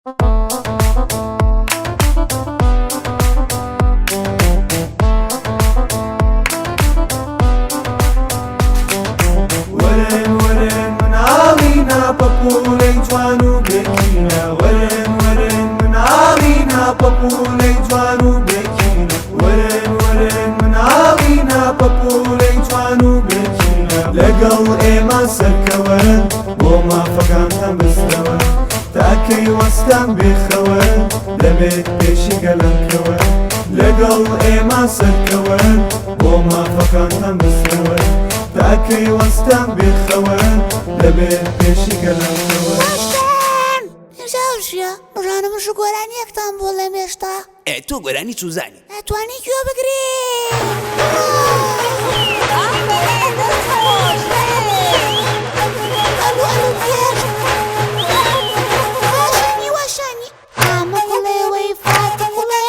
ورن ورن من عالينا بابولي جوانو بكينا ورن ورن من عالينا بابولي جوانو بكينا ورن ورن من عالينا بابولي جوانو بكينا لقل إيما سكوان وما فقانتا مستوى تاكي وستان بخوان لبيت بيشي قلن كوان لقل إيما سكوان وما فقانتا مستوى تاكي وستان بخوان لبيت بيشي قلن كوان زوجيا رانا مش قراني يكتم بولا مشتا تو گۆرانی چوزانی اتواني كيو بقري الو دياش واشاني اما كله ويفات كله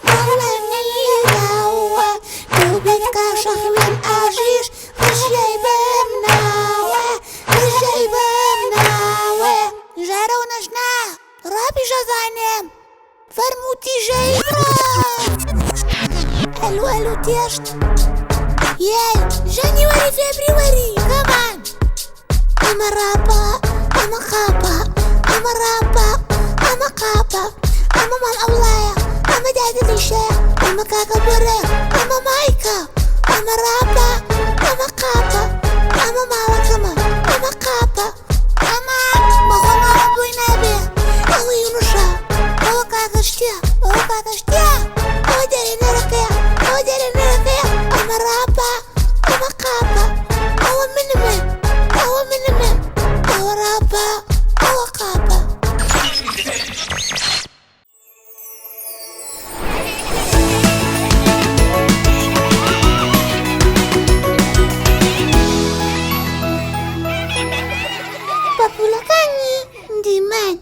مغلا ميراوا دوبيت كاشخ من اجيش رجعي بمناوة جارو نجنا رابي جزانيم فرموتي جايبرا الو تيشت ياي جانيوري فبراير كمان اما رابا اما خابا اما رابا اما قابا اما مال اولايا اما داد الاشاء اما كاكا بريق اما مايكا اما رابا اما قابا اما مالكما اما قابا اما مخوما ربوي نابي او ينشا او كاكشتيا او داري نرقيا اما رابا اما قابا او منمن او رابا او قابا بابولەکانی دیمان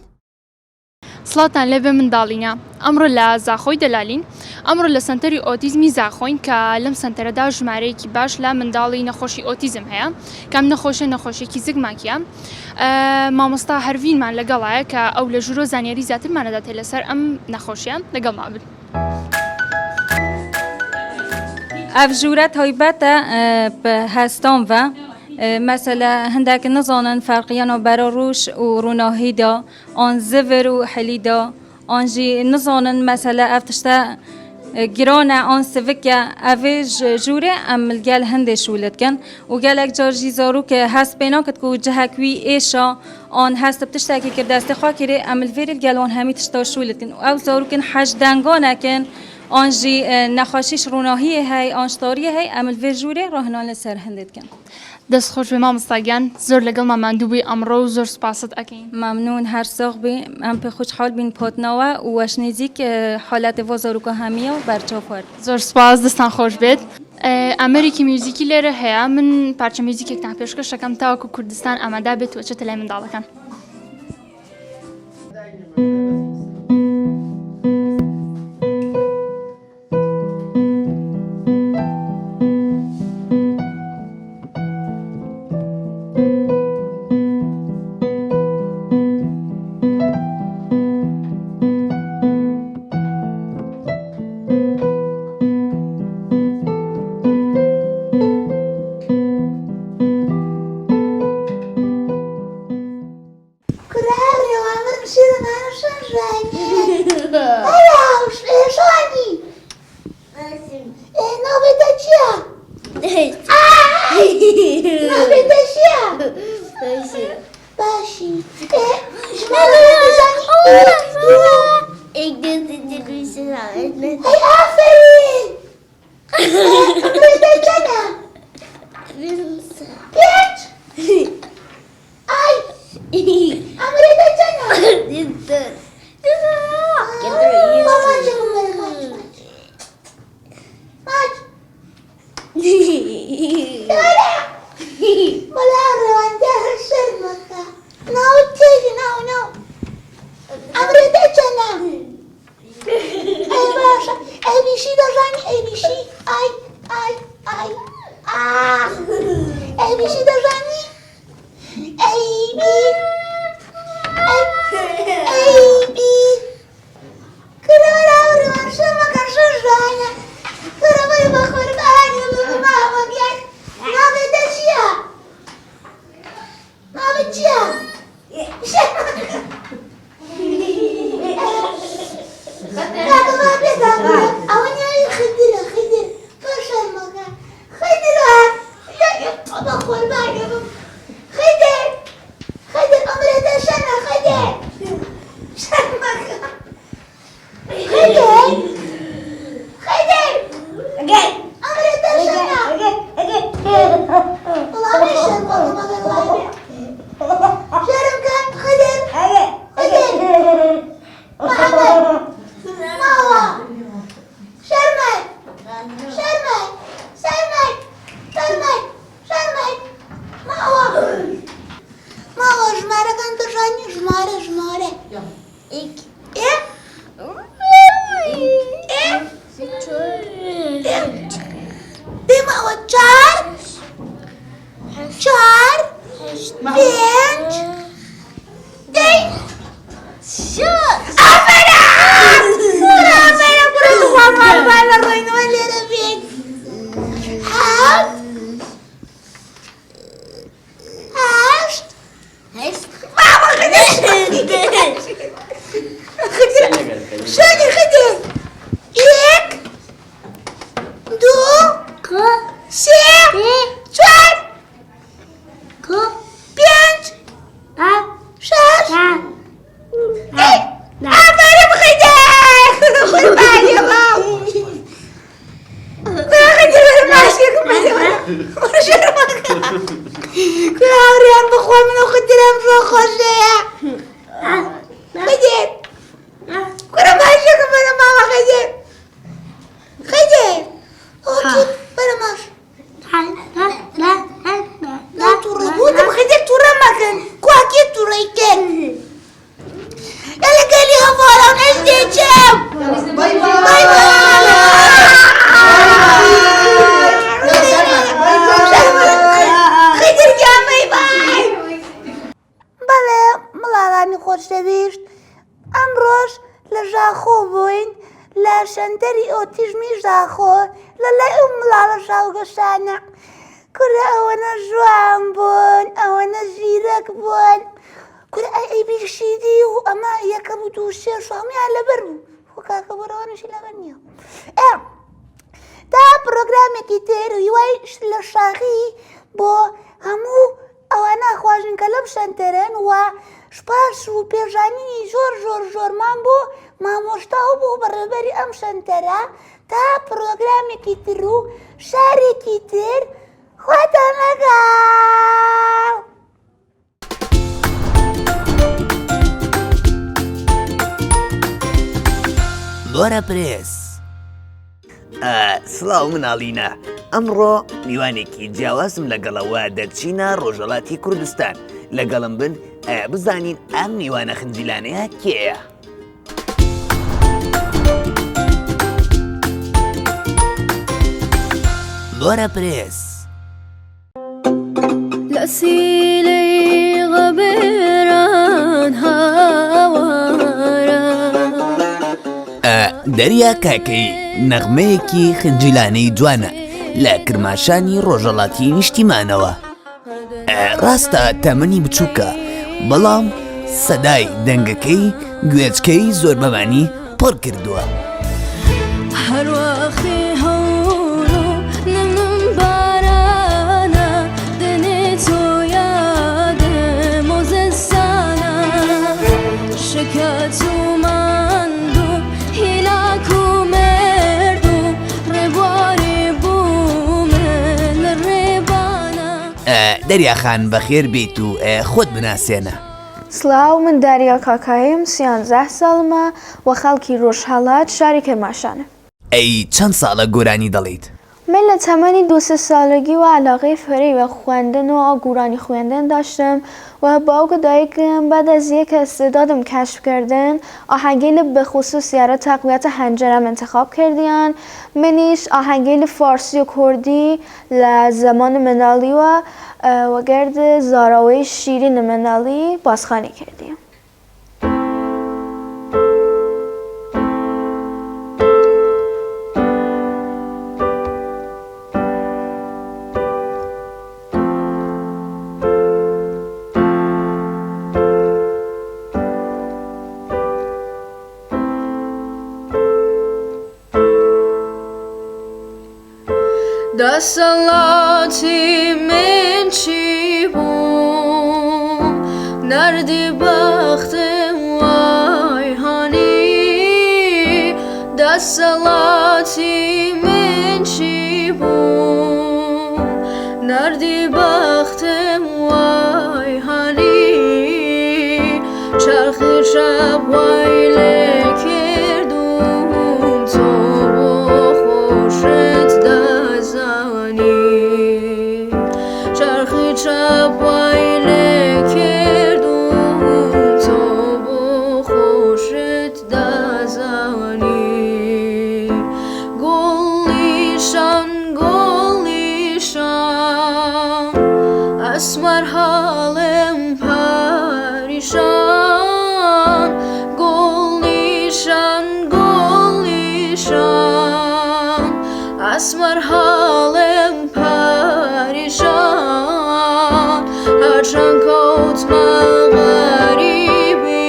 سڵاتان لەبێ منداڵینە ئەمڕۆ لە زاخۆی دەلالین ئەمڕۆ لە سنتەری ئۆتیزمی زاخۆین کە لەم سنتەرەدا ژمارەیەکی باش لە منداڵی نەخۆشی ئۆتیزم هەیە کەم نەخۆشیێکی زگماکیە مامۆستا هەروینمان لەگەڵایە کە ئەو لە ژوورۆ زانیاری زیاترمانەداتێ لەسەر ئەم نەخۆشیە لەگەڵ مابن اف جورت هایبته به هستان و مثلا هندک نزانن فرقیان و براروش و روناهی دا آن زور و حلی دا آنجی نزانن مثلا افتشتا گران آن سوکه اویج جوره عمل گل هندش ولد کن و گلک جارجی زارو که هست بینا کد کو جهکوی ایشا آن هست بتشتا که دست خواه کره عمل ویرل گل آن همی تشتا شولد کن او زارو کن حج دنگانه کن آنجی نخاشیش روناهی های آنشتاریه های عمل ویر جوره راهنان لسر هندد کن دەست خۆش بێ مامۆستاگیان زۆر لەگەڵ ماماندوو ئەمڕۆ و زۆر سپاست ئەکەین ممنون هر ساغ بی ام په خوشحال بین پاتناوه و وشنیزی که حالت وازاروکا همیه و برچافر زۆر سپاس دەستان خۆش بێت ئەمریکی میوزیکی لێرە هەیە من پارچە میوزیکێکتان پێشکەش دەکەم تاوەکو کوردستان ئامادە بێت و چێتە لای منداڵەکان بخور برگم خیدر امرت شنه خیدر شرمکه خیدر امرت شنه والله مش والله ما بالله شرم كان خيدر محمد ما هو شرمك ما هو جمارة كان ترجعني جمارة إيه دي ما هو چار پنج دی آفرین برو تو خواهم بالا روی نوالی رو بید هشت بابا خدر یک دو سه چهار پنج شش آفرین خدر قربانی بابا خدر برو ماشی کن برو شرمک كل عمري بخوة من أخدر أمشي خوشة خدر كل ماشي كمان ماما خدر أوكي بلا ماشي لا ترى بودا بخدر ترى مكان كواكي ترى يكن يلا قالي هفارة ونجدي جام باي خۆشەویست ئەمڕۆژ لە ژاخۆ بووین لە شەنتەری ئۆتیژمی ژاخۆ لە لای ئەو مڵاڵە ژاوگەشانە کورە ئەوەنە ژوان بوون ئەوەنە ژیرەک بوون کورە ئەی بیرشیدی و ئەمە یەکە بوو دوو شێش هەمویان لەبەر بوو خۆ کاکە بۆرەوانشی لەبەر نییە تا پرۆگرامێکی تر هیوای لە شاخی بۆ هەموو ئەوانە خواژنکە لەم شەنتەرن و سپاس و پێژانینی زۆرمان بۆ مامۆستا و بۆ بەڕێوەبەری ئەم شەنتەرە تا پرۆگرامێکی تر و شارێکی تر خواتان لەگەڵ بۆرە پرێس سڵاو مناڵینە ئەمڕۆ میوانێکی جیاوازم لەگەڵەوە دەرچینە ڕۆژهەڵاتی کوردستان لەگەڵم بن بزانین ئەم میوانە خنجیلانەیە کێیە بۆرە پرێس لە سیلەی غەبێران هاوارە دەریا کاکەی نەغمەیەکی خنجیلانەی جوانە لە کرماشانی ڕۆژهەڵاتی نیشتیمانەوە ڕاستە تەمەنی بچووکە بەڵام سەدای دەنگەکەی گوێچکەی زۆر بەمانی پڕ کردووە هەروەختی هەوڵ و نەنم بارانە دنێ تۆ یادم و زستانە شکات و ماند و هیلاک و مرد و ڕێبواری بوومە لە ڕێبانە دەریاخان بەخێر بیت و خۆت بناسێنە سڵاو من داریا کاکایم 13 ساڵمە و خەڵکی ڕۆژهەڵات شاری کەرماشانە ئەی چەند ساڵە گۆرانی دەڵێیت من لە تەمەنی 2 ساڵگی و علاقەی فەرەی بە خوێندن و گورانی خوێندن داشتم و باوک و دایکم بعد از یک استعدادم کشف کردن آهنگیل به خصوص یاره تقویت هنجرم انتخاب کردیان منیش آهنگیل فارسی و کردی لزمان منالی و گرد زاراوی شیرین منالی بازخوانی کردیم دەسەڵاتی من چی نردی بختم وای هانی دستلاتی من چی بوم نردی بختم وای هانی چرخ شب وای لکردم تو با خوشت دزانی چرخ شب وای لکردم تو با خوشت دزانی گلیشان گلیشان اسمر حالم پریشان گلیشان گلیشان اسمر حالم پریشان هرچند کوت مغریبی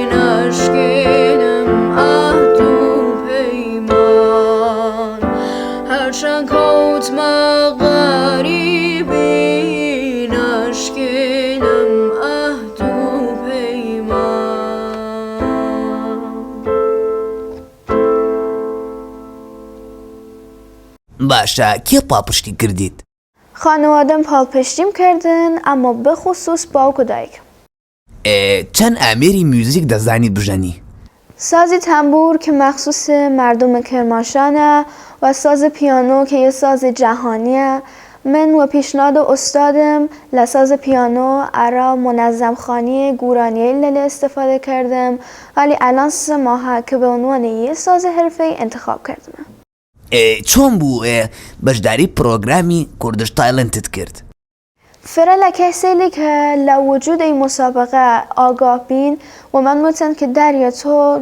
نشکیدم عهد و پیمان هرچند کوت مغریبی نشکیدم عهد و پیمان باشە کێ پاپشتی کردیت؟ خانوادم پاڵپشتیم کردن اما به خصوص باوک و دایک. چەند ئامێری میوزیک دەزانیت بژەنی؟ سازی تنبور که مخصوص مردم کرمانشانه و ساز پیانو که یه ساز جهانیه. من و پیشنهاد استادم لساز پیانو ارا منظم خانی گورانیه لیل استفاده کردم ولی الان 3 ماهه که به عنوان یه ساز حرفه‌ای انتخاب کردم. چۆن بوو بەشداری پرۆگرامی کوردش تایلنتت کرد؟ فرا کسیلی که لوجود این مسابقه آگاه بین و من مطمئن که دریا تو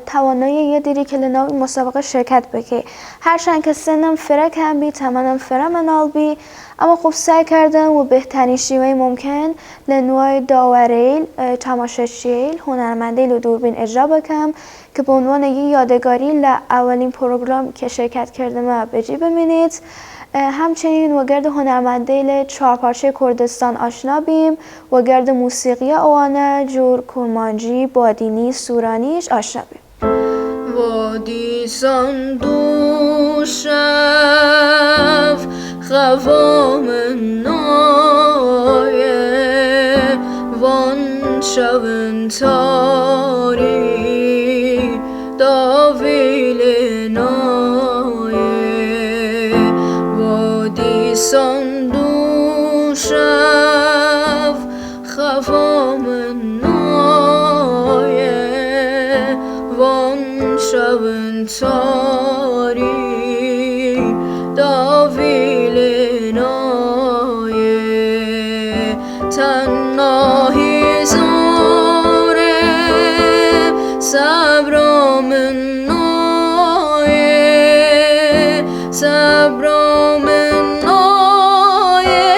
توانایی یه دیری که لناو این مسابقه شرکت بکی هرچند که سنم فرا کم بی تمنم فرا منال بی اما خوب سعی کردم و بهترین شیوه ممکن لنوای داوریل تماشاچیل هنرمندیل و دوربین اجرا بکم که به عنوان یه یادگاری لأولین پروگرام که شرکت کردم بجی ببینید. همچنین و گرد هنرمندیل 4 پارچه کردستان آشنا بیم و گرد موسیقی اوانه جور کرمانجی، بادینی، سورانیش آشنا بیم. وادی صندوشف خوام نایه وان شون تاری داویل نایه وادی صندوشف خوام نایه وان شون تاری داویل نایه تنهایی زوره صبرام نایه صبرام نایه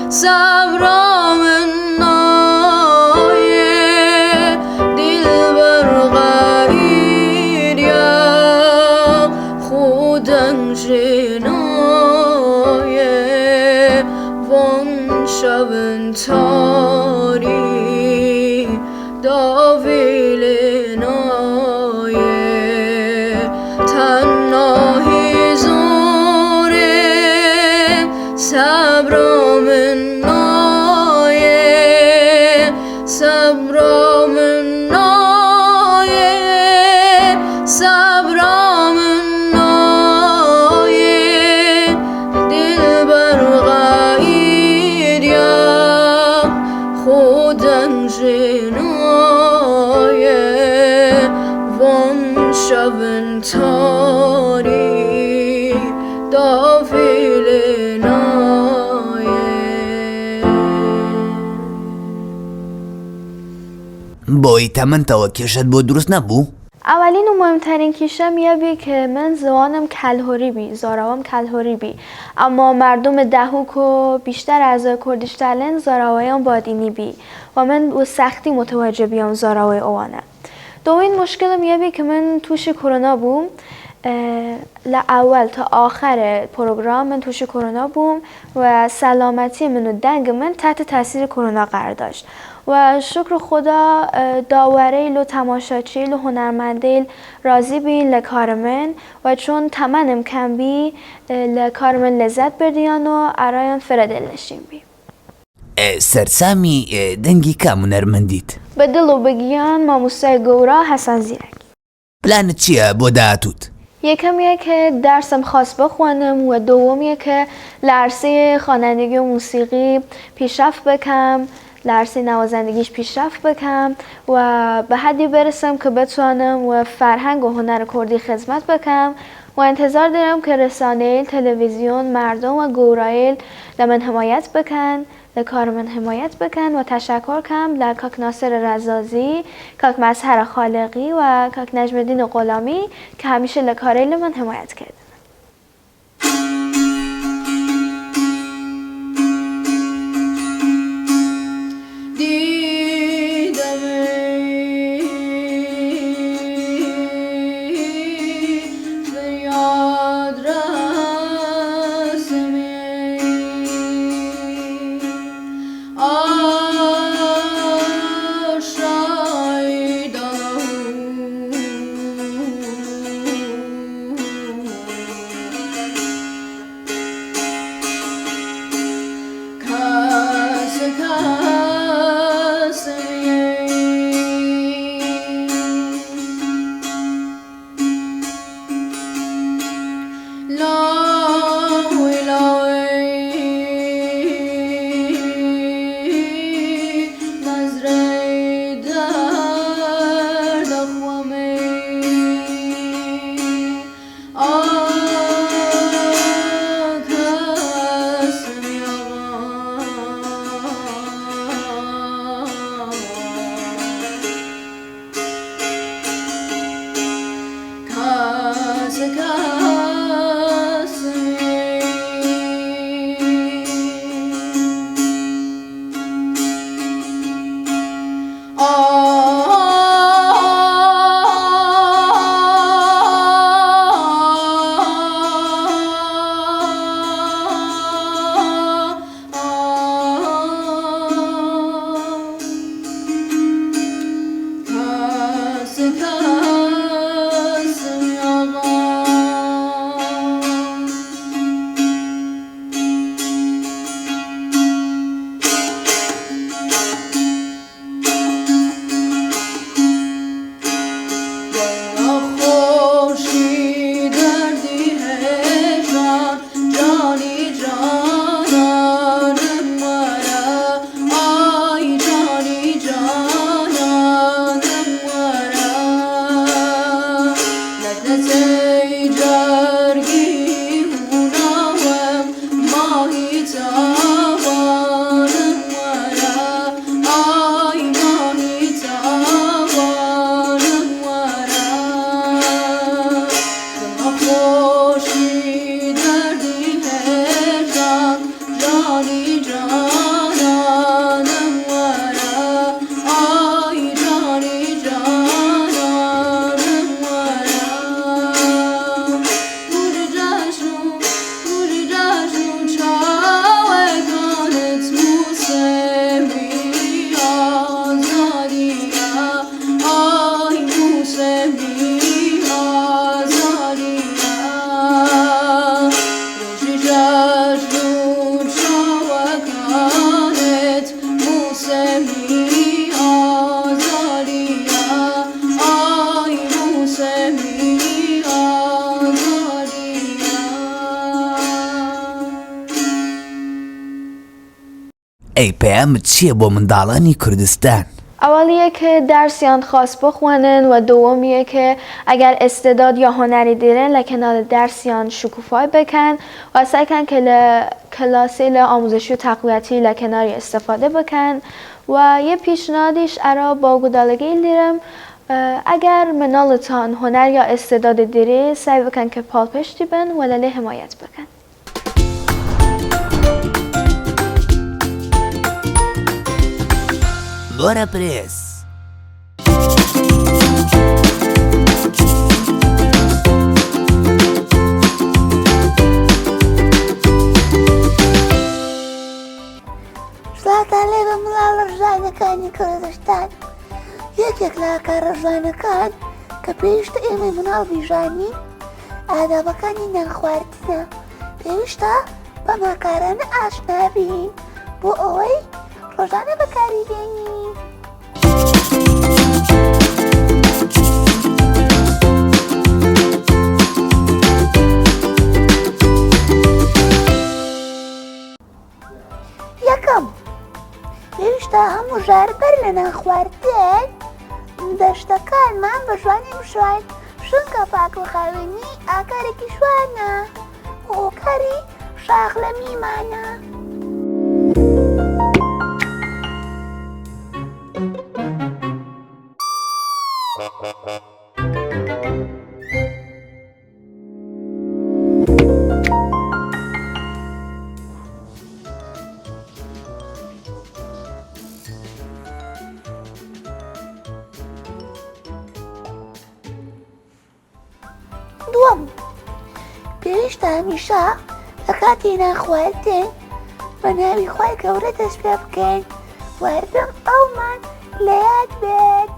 صبرام نایه دلبر غیر یا خودم جنایه وان شون تاری داویل نایه تنهایی زوره صبرام نایه صبرام نایه صبرام نایه دلبر غیر یا خودم جنایه وان شون تاری داویل نایه بۆی تەمەندەوە کێشت بۆ دروست نەبوو؟ اولین و مهمترین کیشم یه بی که من زبانم کلهوری بی زاراوام کلهوری بی اما مردم دهوک و بیشتر از کردستان زاراویان بادینی بی و من با سختی متوجه بیام زاراوی اوانه. دومین مشکلم یه بی که من توش کرونا بوم لأول تا آخر پروگرام من توش کرونا بوم و سلامتی من و دنگ من تحت تاثیر کرونا قرار داشت و شکر خدا داوریل و تماشاچیل و هنرمندیل راضی بین لکار من و چون تمنم کم بی لکار من لذت بردیان و ارایم فردل نشین بی. سەرسامی دەنگی کام هونەرمەندیت؟ به دل و بگیان مامۆستای گەورە حەسەن زیرەک. پلانت چییە بۆ داهاتووت؟ یەکەمیە کە دەرسم خاص بخوانم و دووەمیە کە لە عەرسەی خوانندگی و موسیقی پیشرفت بکەم، لە عەرسەی نوازندگیش پیشرفت بکەم و به حدی برسم که بتوانم و فرهنگ و هنر کوردی خدمت بکەم و انتظار دارم که رسانه‌ای، تلویزیون، مردم و گەورایل لمن حمایت بکن، لکار من حمایت بکن و تشکر کم لکاک ناصر رزازی، کاک مظهر خالقی و کاک نجم الدین غلامی که همیشه لکاریل من حمایت کردن. ئەی پەیامت چییە بۆ منداڵانی کوردستان؟ اولیه که درسیان خاص بخوانن و دومیه که اگر استعداد یا هنری دیرن لکنار درسیان شکوفای بکن و سعی کن که کلاسی آموزشی و تقویتی لکناری استفاده بکن و یه پیشنهادیش ارا با گدالگی لیرم اگر منالتان هنر یا استعداد دیری سعی بکن که پال پشتی بن و لی حمایت بکن. بۆرە پرێس مڵا لە ژانەکانی کوردستان یەکێک لە کارە ژانەکان کە پێویستە ئێمە مناڵ بیژانین ئادابەکانی نانخواردنە پێویستە بەم کارانە ئاشنا بین بۆ ئەوەی ڕۆژانە بەکاری بێنین. یەکەم پێویستە هەموو ژاربەر لە نانخواردن دەشتەکانمان بە جوانی بشوین چونکە پاکوخاوێنی ئاکارێکی شوانە هۆکاری شاخ لە میمانە. دووەم پێویستە هەمیشە لە کاتی نانخواردن بە ناوی خوای گەورە دەست پێ بکەین واردم ئەومان لە یاد بێت.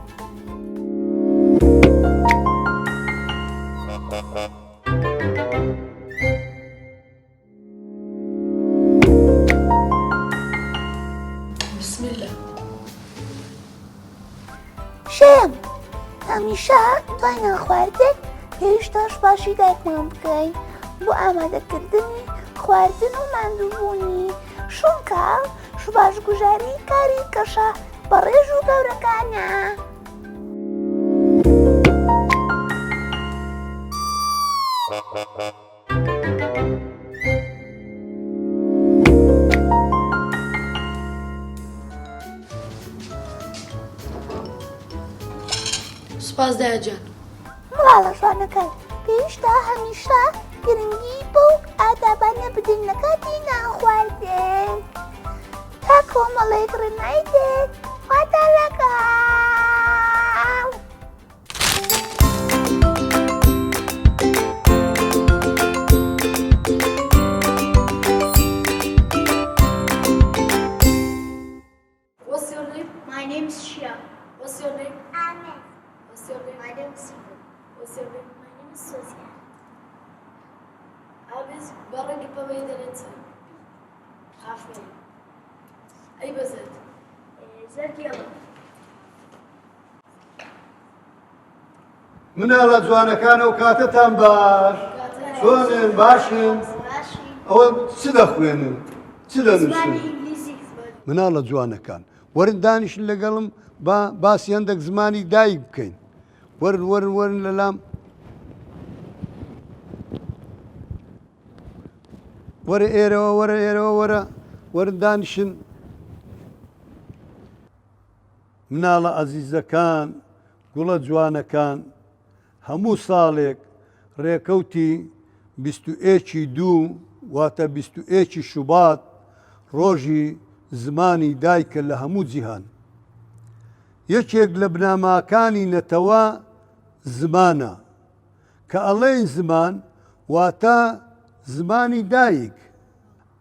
شێم هەمیشە دوای نانخواردن پێویستە شپاشی دایکمان بکەین بۆ ئامادەکردنی خواردن و ماندووبوونی چونکە شوباشگوژاری کاری کەشە بە ڕێژ و گەورەکانە. سپاس دایجان. مڵاڵە ژوانەکان پێویستە هەمیشە گرنگی بۆ ئادابانە بدەین لە کاتی نانخواردن تا کۆمەڵێک ڕێنایدێت واتە لەگەڵ. What's your name? My name is Shia. What's your name? Ahmed. What's your name? My name is Stephen. What's your name? My name is Sophia. عابس برق بميدان الانسان خافين اي بزد زرد يلا. مناڵە جوانەکانە و کاتتان باش چۆنن باشن ماشي. ئەوە چ دەخوێنن چ دەنووسن زماني إنجليزي زمان. مناڵە جوانەکان وەرن دانیشن لەگەڵم با باسی هەندێک زمانی دایک بکەین وەرن لەلام وەرە ئێرەوە وەرن دانیشن. مناڵە عەزیزەکان گوڵە جوانەکان هەموو ساڵێک ڕێکەوتی 21/2 واتە 21 شوبات ڕۆژی زمانی دایکە لە هەموو جیهان. یەکێک لە بنەماکانی نەتەوە زمانە کە ئەڵێن زمان واتە زمانی دایک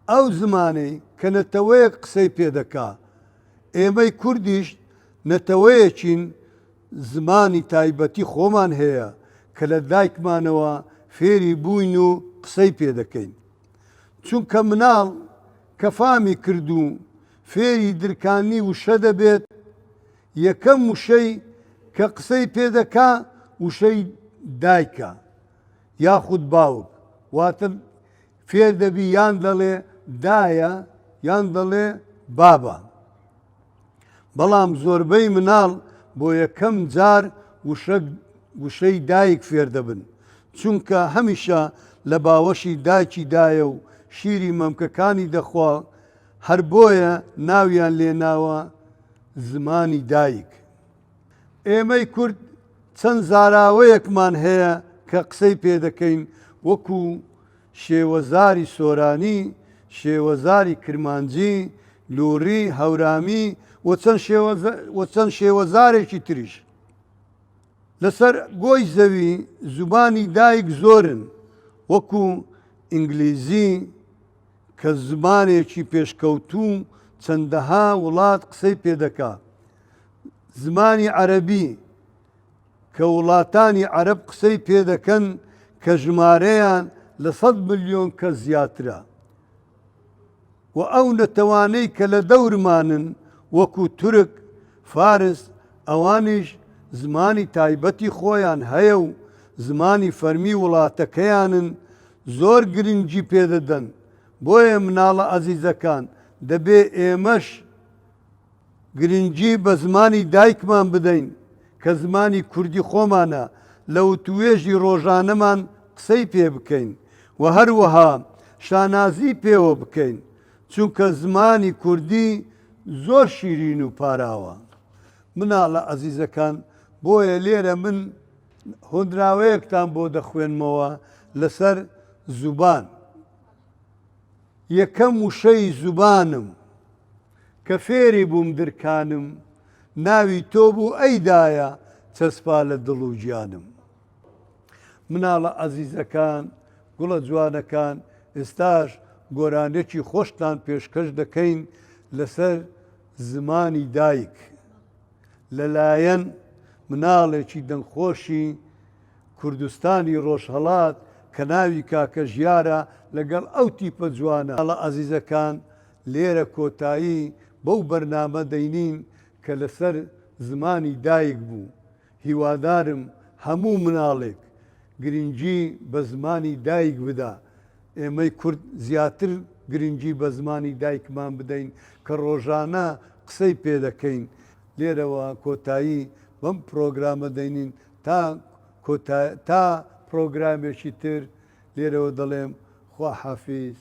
ئەو زمانەی کە نەتەوەیەک قسەی پێدەکا. ئێمەی کوردیش نەتەوەیەکین زمانی تایبەتی خۆمان هەیە کە لە دایکمانەوە فێری بووین و قسەی پێدەکەین چونکە مناڵ کە فامی کردو فێری درکانی وشە دەبێت یەکەم وشەی کە قسەی پێدەکا وشەی دایکە یاخود باوک واتە فێر دەبی یان دەڵێ دایە یان دەڵێ بابە. بەڵام زۆربەی مناڵ بۆ یەکەم جار وشەی دایک فێر دەبن چونکە هەمیشە لە باوەشی دایکی دایە و شیری مەمکەکانی دەخوا هەر بۆیە ناویان لێناوە زمانی دایک. ئێمەی کورد چەند زاراوەیەکمان هەیە کە قسەی پێدەکەین وەکو شێوەزاری سۆرانی، شێوەزاری کرمانجی، لووڕی، هەورامی و چەند شێوەزارێکی تریش. لەسەر گۆی زەوی زمانی دایک زۆرن وەکو ئینگلیزی کە زمانێکی پێشکەوتوو چەندەها وڵات قسەی پێ دەکا زمانی عەرەبی کە وڵاتانی عەرەب قسەی پێ دەکەن کە ژمارەیان لە 100 ملیۆن کەس زیاترە و ئەو نەتەوانەی کە لە دەورمانن وەکو تورک فارس ئەوانیش زمانی تایبەتی خۆیان هەیە و زمانی فەرمی وڵاتەکەیانن زۆر گرنگی پێدەدەن بۆیە مناڵە ئەزیزەکان دەبێ ئێمەش گرنگی بە زمانی دایکمان بدەین کە زمانی کوردی خۆمانە لە وتوێژی ڕۆژانەمان قسەی پێ بکەین و هەروەها شانازی پێوە بکەین چونکە زمانی کوردی زۆر شیرین و پاراوە مناڵە ئەزیزەکان بۆیە لێرە من هۆندراوەیەکتان بۆ دەخوێنمەوە لەسەر زوبان یەکەم وشەی زوبانم کە فێری بووم درکانم ناوی تۆ بوو ئەیدایە چەسپا لە دڵ و گیانم مناڵە ئەزیزەکان گوڵە جوانەکان ئێستاش گۆرانێکی خۆشتان پێشکەش دەکەین لەسەر زمانی دایک لەلایەن مناڵێکی دەنگخۆشی کوردستانی ڕۆژهەڵات کە ناوی کاکە ژیارە لەگەڵ ئەو تیپە جوانە هەڵە ئەزیزەکان لێرە کۆتایی بەو بەرنامە دەینین کە لەسەر زمانی دایک بوو هیوادارم هەموو مناڵێک گرنگی بە زمانی دایک بدا ئێمەی کورد زیاتر گرنگی بە زمانی دایکمان بدەین کە ڕۆژانە قسەی پێ دەکەین لێرەوە کۆتایی بەم پرۆگرامە دەینین تا پرۆگرامێکی تر لێرەوە دەڵێم خوا حافیز